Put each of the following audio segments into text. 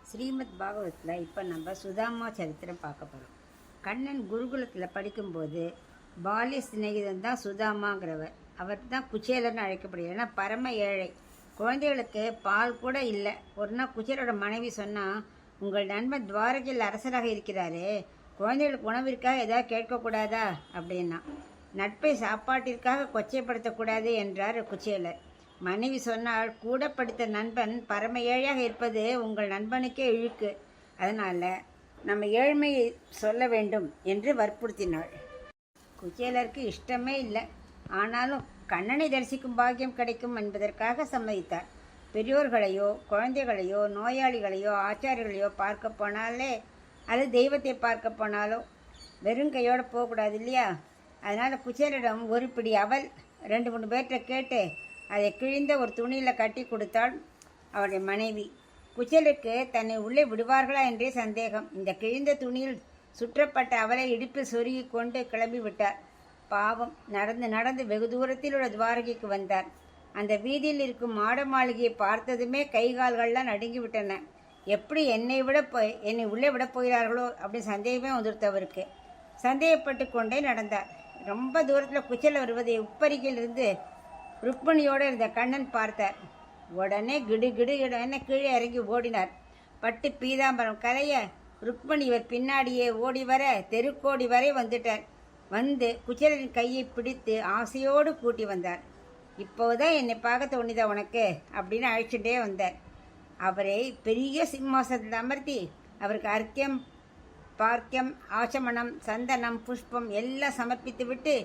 ஸ்ரீமத் பாகவத்தில் இப்போ நம்ம சுதாமா சரித்திரம் பார்க்க போகிறோம். கண்ணன் குருகுலத்தில் படிக்கும்போது பால்ய சிநேகிதன் தான் சுதாமாங்கிறவர். அவர் தான் குச்சேலர்னு அழைக்கப்படுகிறார். ஏன்னா பரம ஏழை, குழந்தைகளுக்கு பால் கூட இல்லை. ஒரு நாள் குச்சேலோட மனைவி சொன்னால், உங்கள் நண்பன் துவாரகையில் அரசராக இருக்கிறாரே, குழந்தைகளுக்கு உணவிற்காக ஏதாவது கேட்கக்கூடாதா அப்படின்னா. நட்பை சாப்பாட்டிற்காக கொச்சைப்படுத்தக்கூடாது என்றார் குச்சேலர். மனைவி சொன்னால், கூட படித்த நண்பன் பரம ஏழையாக இருப்பது உங்கள் நண்பனுக்கே இழுக்கு, அதனால் நம்ம ஏழ்மையை சொல்ல வேண்டும் என்று வற்புறுத்தினாள். குச்சேலருக்கு இஷ்டமே இல்லை. ஆனாலும் கண்ணனை தரிசிக்கும் பாக்கியம் கிடைக்கும் என்பதற்காக சம்மதித்தார். பெரியோர்களையோ குழந்தைகளையோ நோயாளிகளையோ ஆச்சாரியர்களையோ பார்க்க போனாலே, அது தெய்வத்தை பார்க்க போனாலோ வெறும் கையோடு போகக்கூடாது இல்லையா? அதனால் குச்சேலரிடம் ஒரு பிடி அவல் 2-3 பேர்கிட்ட கேட்டு அதை கிழிந்த ஒரு துணியில் கட்டி கொடுத்தாள் அவருடைய மனைவி. குச்சேலருக்கு தன்னை உள்ளே விடுவார்களா என்றே சந்தேகம். இந்த கிழிந்த துணியில் சுற்றப்பட்ட அவளை இடுப்பில் சொருகி கொண்டு கிளம்பி விட்டார். பாவம், நடந்து நடந்து வெகு தூரத்தில் உள்ள துவாரகைக்கு வந்தார். அந்த வீதியில் இருக்கும் மாட மாளிகையை பார்த்ததுமே கைகால்கள்லாம் நடுங்கி விட்டன. எப்படி என்னை உள்ளே விட போகிறார்களோ அப்படின்னு சந்தேகமே வந்துருத்தவருக்கு. சந்தேகப்பட்டு கொண்டே நடந்தார். ரொம்ப தூரத்தில் குச்சேலர் வருவதை உப்பரிகையில் இருந்து ருக்மணியோடு இருந்த கண்ணன் பார்த்தார். உடனே கிடு கிடு என கீழே இறங்கி ஓடினார். பட்டு பீதாம்பரம் கலைய ருக்மணி இவர் பின்னாடியே ஓடி வர தெருக்கோடி வரை வந்துட்டார். வந்து குச்சேலரின் கையை பிடித்து ஆசையோடு கூட்டி வந்தார். இப்போதான் என்னை பார்க்க தோணிதா உனக்கு அப்படின்னு அழைச்சிட்டே வந்தார். அவரை பெரிய சிம்மாசனத்தில் அமர்த்தி அவருக்கு அர்க்கியம் பார்க்கியம் ஆச்சமனம் சந்தனம் புஷ்பம் எல்லாம் சமர்ப்பித்து விட்டு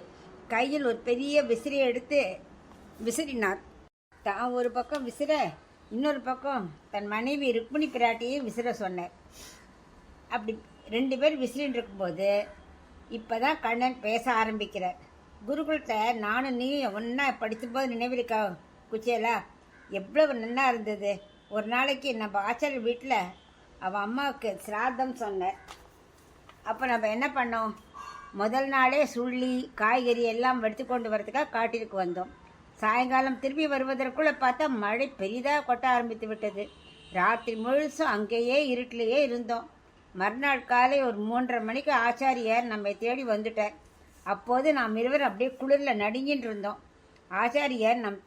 கையில் ஒரு பெரிய விசிறியை எடுத்து விசிறினார். தான் ஒரு பக்கம் விசிற, இன்னொரு பக்கம் தன் மனைவி ருக்மிணி பிராட்டியை விசிற சொன்னார். அப்படி 2 பேர் விசிறின்னு இருக்கும்போது இப்போ தான் கண்ணன் பேச ஆரம்பிக்கிறார். குருகுலத்தை நானும் நீ ஒன்றா படிக்கும்போது நினைவிருக்கா குச்சேலா? எவ்வளவு நன்னா இருந்தது. ஒரு நாளைக்கு நம்ம ஆச்சாரிய வீட்டில் அவள் அம்மாவுக்கு சிராதம் சொன்னார். அப்போ நம்ம என்ன பண்ணோம்? முதல் நாளே சுள்ளி காய்கறி எல்லாம் எடுத்து கொண்டு வரதுக்காக காட்டிற்கு வந்தோம். சாயங்காலம் திரும்பி வருவதற்குள்ளே பார்த்தா மழை பெரிதாக கொட்ட ஆரம்பித்து விட்டது. ராத்திரி முழுசும் அங்கேயே இருட்டிலேயே இருந்தோம். மறுநாள் காலை ஒரு 3:30 மணிக்கு ஆச்சாரியர் நம்மை தேடி வந்துட்டார். அப்போது நாம் இருவர் அப்படியே குளிரில் நடுங்கின்னு இருந்தோம். ஆச்சாரியர் நம்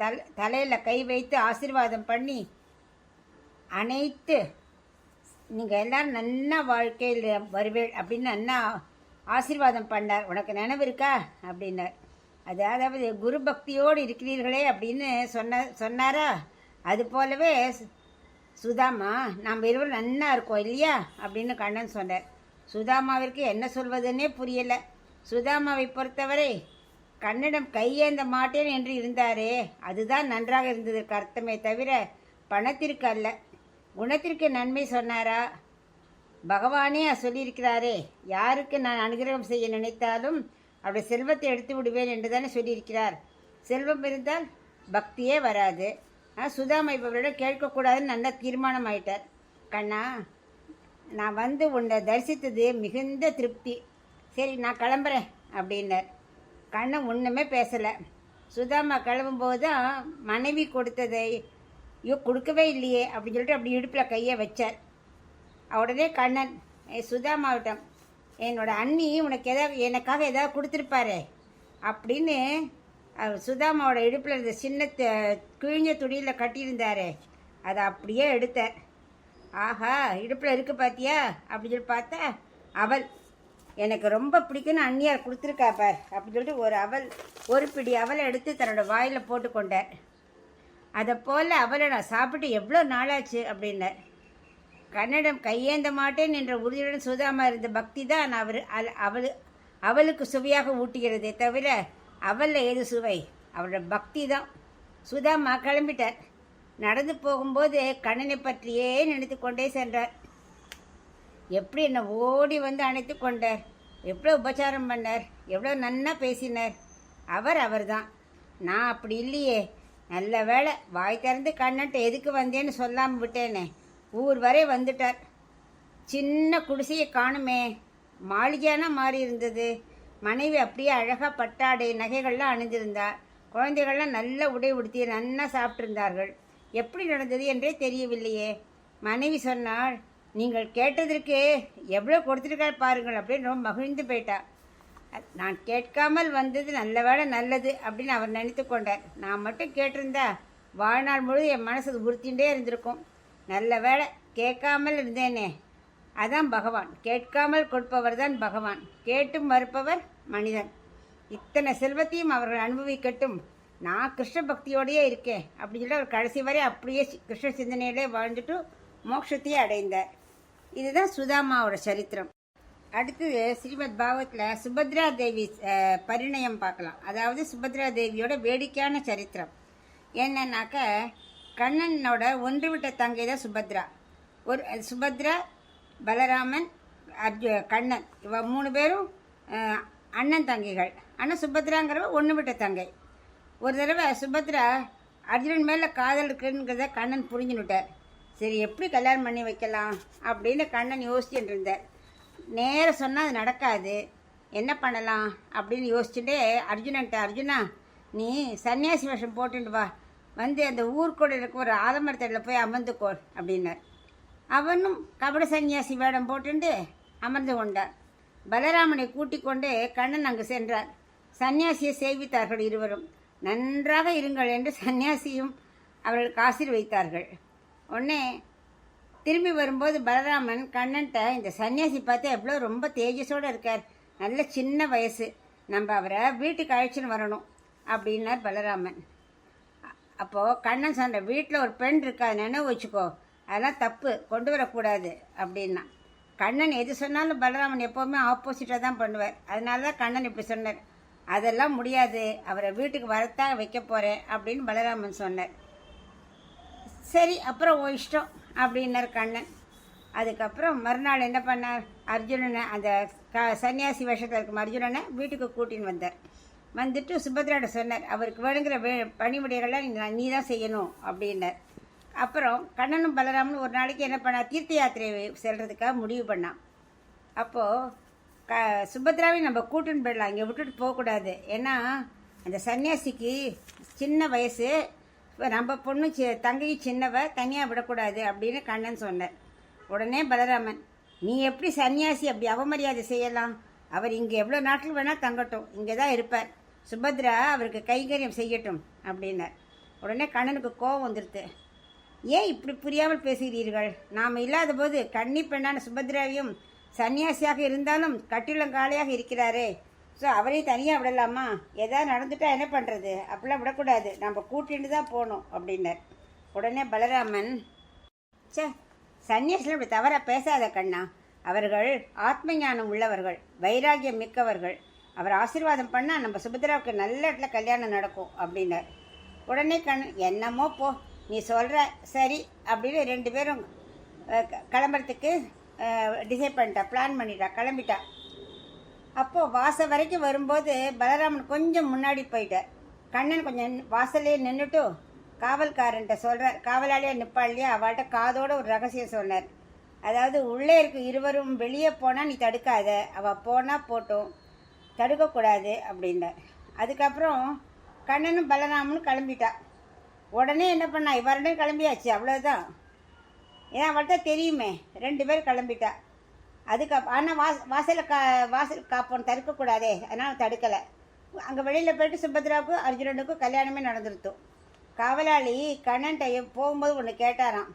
தலையில் கை வைத்து ஆசீர்வாதம் பண்ணி, அனைத்து நீங்கள் எல்லோரும் நன்னா வாழ்க்கையில் வருவேள் அப்படின்னு நன்னா ஆசீர்வாதம் பண்ணார். உனக்கு நினைவு இருக்கா அப்படின்னார். அதாவது குரு பக்தியோடு இருக்கிறீர்களே அப்படின்னு சொன்னாரா? அது போலவே சுதாமா, நாம் இருவரும் நன்னா இருக்கோம் இல்லையா அப்படின்னு கண்ணன் சொன்னார். சுதாமாவிற்கு என்ன சொல்வதுன்னே புரியலை. சுதாமாவை பொறுத்தவரை கண்ணிடம் கையேந்த மாட்டேன் என்று இருந்தாரே, அதுதான் நன்றாக இருந்ததற்கு அர்த்தமே தவிர பணத்திற்கு அல்ல. குணத்திற்கு நன்மை சொன்னாரா? பகவானே சொல்லியிருக்கிறாரே, யாருக்கு நான் அனுகிரகம் செய்ய நினைத்தாலும் அவருடைய செல்வத்தை எடுத்து விடுவேன் என்று தானே சொல்லியிருக்கிறார். செல்வம் இருந்தால் பக்தியே வராது. சுதாமா இவரிடம் கேட்கக்கூடாதுன்னு நல்லா தீர்மானம் ஆயிட்டார். கண்ணா, நான் வந்து உன்னை தரிசித்தது மிகுந்த திருப்தி. சரி, நான் கிளம்புறேன் அப்படின்னார். கண்ணன் ஒன்றுமே பேசலை. சுதாமா கிளம்பும்போது தான் மனைவி கொடுத்ததை கொடுக்கவே இல்லையே அப்படின்னு சொல்லிட்டு அப்படி இடுப்பில் கையை வச்சார். உடனே கண்ணன் சுதாமாவிட்டம், என்னோட அண்ணி உனக்கு எனக்காக ஏதாவது கொடுத்துருப்பாரு அப்படின்னு சுதாமாவோட இடுப்பில் இருந்த சின்ன கிழிஞ்ச துணியில் கட்டியிருந்தாரு. அதை அப்படியே எடுத்தார். ஆஹா, இடுப்பில் இருக்கு பார்த்தியா அப்படின்னு சொல்லி பார்த்தா அவல். எனக்கு ரொம்ப பிடிக்குன்னு அண்ணியார் கொடுத்துருக்கா பார் அப்படின்னு சொல்லிட்டு ஒரு பிடி அவலை எடுத்து தன்னோட வாயில் போட்டுக்கொண்டார். அதை போல் அவளை நான் சாப்பிட்டு எவ்வளோ நாளாச்சு அப்படின்னார். கன்னடம் கையேந்த மாட்டேன் என்ற உறுதியுடன் சுதாமா இருந்த பக்தி தான் அவளுக்கு சுவையாக ஊட்டுகிறதே தவிர அவளில் ஏது சுவை? அவளோட பக்தி தான். சுதாமா கிளம்பிட்டார். நடந்து போகும்போது கண்ணனை பற்றியே நினைத்து கொண்டே சென்றார். எப்படி என்னை ஓடி வந்து அணைத்து கொண்டார், எவ்வளோ உபச்சாரம் பண்ணார், எவ்வளோ நன்னா பேசினார். அவர் தான். நான் அப்படி இல்லையே. நல்ல வேளை வாய் திறந்து கண்ணன்ட்ட எதுக்கு வந்தேன்னு சொல்லாமல் விட்டேனே. ஊர் வரை வந்துட்டார். சின்ன குடிசையை காணுமே, மாளிகையான மாறி இருந்தது. மனைவி அப்படியே அழகாக பட்டாடை நகைகள்லாம் அணிந்திருந்தார். குழந்தைகள்லாம் நல்ல உடை உடுத்தி நன்னா சாப்பிட்டிருந்தார்கள். எப்படி நடந்தது என்றே தெரியவில்லையே. மனைவி சொன்னாள், நீங்கள் கேட்டதற்கு எவ்வளோ கொடுத்துருக்காரு பாருங்கள் அப்படின்னு ரொம்ப மகிழ்ந்து போயிட்டா. நான் கேட்காமல் வந்தது நல்ல வேலை நல்லது அப்படின்னு அவர் நினைத்து கொண்டார். நான் மட்டும் கேட்டிருந்தா வாழ்நாள் முழுது என் மனசு உறுத்திகிட்டே இருந்திருக்கும். நல்ல வேலை கேட்காமல் இருந்தேனே. அதான் பகவான். கேட்காமல் கொடுப்பவர் தான் பகவான். கேட்டும் மறுப்பவர் மனிதன். இத்தனை செல்வத்தையும் அவர்கள் அனுபவிக்கட்டும், நான் கிருஷ்ண பக்தியோடையே இருக்கேன் அப்படின்னு சொல்லிட்டு அவர் கடைசி வரை அப்படியே கிருஷ்ண சிந்தனையிலே வாழ்ந்துட்டு மோட்சத்தையே அடைந்தார். இதுதான் சுதாமாவோட சரித்திரம். அடுத்தது ஸ்ரீமத் பாகவத்தில் சுபத்ரா தேவி பரிணயம் பார்க்கலாம். அதாவது சுபத்ரா தேவியோட வேடிக்கையான சரித்திரம் என்னன்னாக்க, கண்ணனோட ஒன்றுவிட்ட தங்கை தான் சுபத்ரா. சுபத்ரா, பலராமன், கண்ணன், இவ 3 பேரும் அண்ணன் தங்கைகள். ஆனால் சுபத்ராங்கிறவ ஒன்று விட்ட தங்கை. ஒரு தடவை சுபத்ரா அர்ஜுனன் மேலே காதல் இருக்குங்கிறத கண்ணன் புரிஞ்சுன்னுட்டார். சரி, எப்படி கல்யாணம் பண்ணி வைக்கலாம் அப்படின்னு கண்ணன் யோசிச்சுட்டு இருந்தார். நேராக சொன்னால் அது நடக்காது, என்ன பண்ணலாம் அப்படின்னு யோசிச்சுட்டே அர்ஜுனா நீ சன்னியாசி வேஷம் போட்டுட்டு வா, வந்து அந்த ஊர்க்கூட இருக்க ஒரு ஆலமரத்தடியில் போய் அமர்ந்துக்கோ அப்படின்னார். அவனும் கபட சன்னியாசி வேடம் போட்டுண்டு அமர்ந்து கொண்டார். பலராமனை கூட்டிக் கொண்டு கண்ணன் அங்கு சென்றார். சன்னியாசியை சேவித்தார்கள் இருவரும். நன்றாக இருங்கள் என்று சன்னியாசியும் அவர்களுக்கு ஆசீர்வதித்தார்கள். உடனே திரும்பி வரும்போது பலராமன் கண்ணன்ட்ட, இந்த சன்னியாசி பார்த்தா எவ்வளோ ரொம்ப தேஜஸோடு இருக்கார், நல்ல சின்ன வயசு, நம்ம அவரை வீட்டுக்கு அழைச்சின்னு வரணும் அப்படின்னார் பலராமன். அப்போது கண்ணன் சொன்ன, வீட்டில் ஒரு பெண் இருக்கா, நினைவு வச்சுக்கோ, அதெல்லாம் தப்பு, கொண்டு வரக்கூடாது அப்படின்னா. கண்ணன் எது சொன்னாலும் பலராமன் எப்போவுமே ஆப்போசிட்டாக தான் பண்ணுவார். அதனால தான் கண்ணன் இப்படி சொன்னார். அதெல்லாம் முடியாது, அவரை வீட்டுக்கு வரத்தான் வைக்க போகிறேன் அப்படின்னு பலராமன் சொன்னார். சரி, அப்புறம் ஓ இஷ்டம் அப்படின்னார் கண்ணன். அதுக்கப்புறம் மறுநாள் என்ன பண்ணார், அர்ஜுனனை அந்த சன்னியாசி வேஷத்தில் இருக்கும் அர்ஜுனனை வீட்டுக்கு கூட்டின்னு வந்தார். வந்துட்டு சுபத்ராட்ட சொன்னார், அவருக்கு வேணுங்கிற பணிமுறைகள்லாம் நீ தான் செய்யணும் அப்படின்னார். அப்புறம் கண்ணனும் பலராமனும் ஒரு நாளைக்கு என்ன பண்ணார், தீர்த்த யாத்திரை செல்றதுக்காக முடிவு பண்ணான். அப்போது சுபத்ராவை நம்ம கூட்டுன்னு போயிடலாம், இங்கே விட்டுட்டு போகக்கூடாது, ஏன்னா அந்த சன்னியாசிக்கு சின்ன வயசு, நம்ம பொண்ணு தங்கையும் சின்னவ, தனியாக விடக்கூடாது அப்படின்னு கண்ணன் சொன்னார். உடனே பலராமன், நீ எப்படி சன்னியாசி அப்படி அவமரியாதை செய்யலாம், அவர் இங்கே எவ்வளோ நாட்கள் வேணால் தங்கட்டும், இங்கே தான் இருப்பார், சுபத்ரா அவருக்கு கைங்கரியம் செய்யட்டும் அப்படின்னார். உடனே கண்ணனுக்கு கோபம் வந்துடுது. ஏன் இப்படி புரியாமல் பேசுகிறீர்கள், நாம் இல்லாத போது கன்னி பெண்ணான சுபத்ராவையும் சன்னியாசியாக இருந்தாலும் கட்டிலங்காலையாக இருக்கிறாரே, ஸோ அவரையும் தனியாக விடலாமா, எதாவது நடந்துட்டா என்ன பண்ணுறது, அப்படிலாம் விடக்கூடாது, நம்ம கூட்டிட்டு தான் போகணும் அப்படின்னார். உடனே பலராமன், சன்னியாசியில் இப்படி தவறாக பேசாத கண்ணா, அவர்கள் ஆத்ம ஞானம் உள்ளவர்கள், வைராகியம் மிக்கவர்கள், அவர் ஆசீர்வாதம் பண்ணால் நம்ம சுபத்ராவுக்கு நல்ல இடத்துல கல்யாணம் நடக்கும் அப்படின்னார். உடனே கண்ணன், என்னமோ போ, நீ சொல்கிற சரி அப்படின்னு 2 பேரும் கிளம்புறதுக்கு டிசைட் பண்ணிட்டா, பிளான் பண்ணிட்டா, கிளம்பிட்டா. அப்போது வாசல் வரைக்கும் வரும்போது பலராமன் கொஞ்சம் முன்னாடி போயிட்டார். கண்ணன் கொஞ்சம் வாசல்லே நின்றுட்டு காவல்காரன்ட்ட சொல்கிறார், காவலாளியாக நிற்பாளியா, அவள்கிட்ட காதோட ஒரு ரகசியம் சொன்னார். அதாவது உள்ளே இருக்க இருவரும் வெளியே போனால் நீ தடுக்காத, அவள் போனால் போட்டோம், தடுக்கக்கூடாது அப்படின்னார். அதுக்கப்புறம் கண்ணனும் பலராமனும் கிளம்பிட்டா. உடனே என்ன பண்ணா, இவருடையும் கிளம்பியாச்சு, அவ்வளோதான். ஏன்னா அவள்கிட்ட தெரியுமே, 2 பேர் கிளம்பிட்டா. ஆனால் வாசல் காப்போம், தடுக்கக்கூடாதே, அதனால் தடுக்கலை. அங்கே வெளியில் போய்ட்டு சுபத்ராவுக்கும் அர்ஜுனனுக்கும் கல்யாணமே நடந்துருத்தோம். காவலாளி கண்ணன்ட்ட போகும்போது ஒன்று கேட்டாராம்,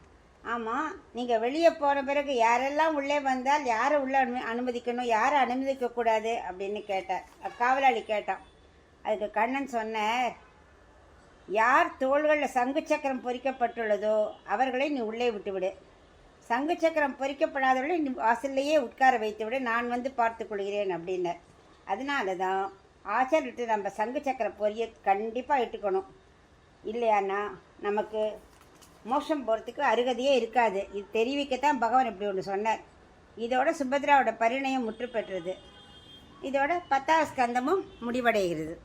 ஆமாம், நீங்கள் வெளியே போன பிறகு யாரெல்லாம் உள்ளே வந்தால் யாரை உள்ளே அனுமதிக்கணும், யாரை அனுமதிக்கக்கூடாது அப்படின்னு கேட்டார். காவலாளி கேட்டான். அதுக்கு கண்ணன் சொன்னார், யார் தோள்களில் சங்கு சக்கரம் பொறிக்கப்பட்டுள்ளதோ அவர்களை நீ உள்ளே விட்டுவிடு, சங்கு சக்கரம் பொறிக்கப்படாதவர்களை நீ வாசல்லையே உட்கார வைத்து விடு, நான் வந்து பார்த்து கொள்கிறேன் அப்படின்னார். அதனால தான் ஆச்சாரிட்டு நம்ம சங்கு சக்கரம் பொரிய கண்டிப்பாக இட்டுக்கணும், இல்லையான்னா நமக்கு மோட்சம் போகிறதுக்கு அருகதையே இருக்காது. இது தெரிவிக்கத்தான் பகவான் இப்படி ஒன்று சொன்னார். இதோட சுபத்ராவோட பரிணயம் முற்று பெற்றது. இதோட 10வது ஸ்கந்தமும் முடிவடைகிறது.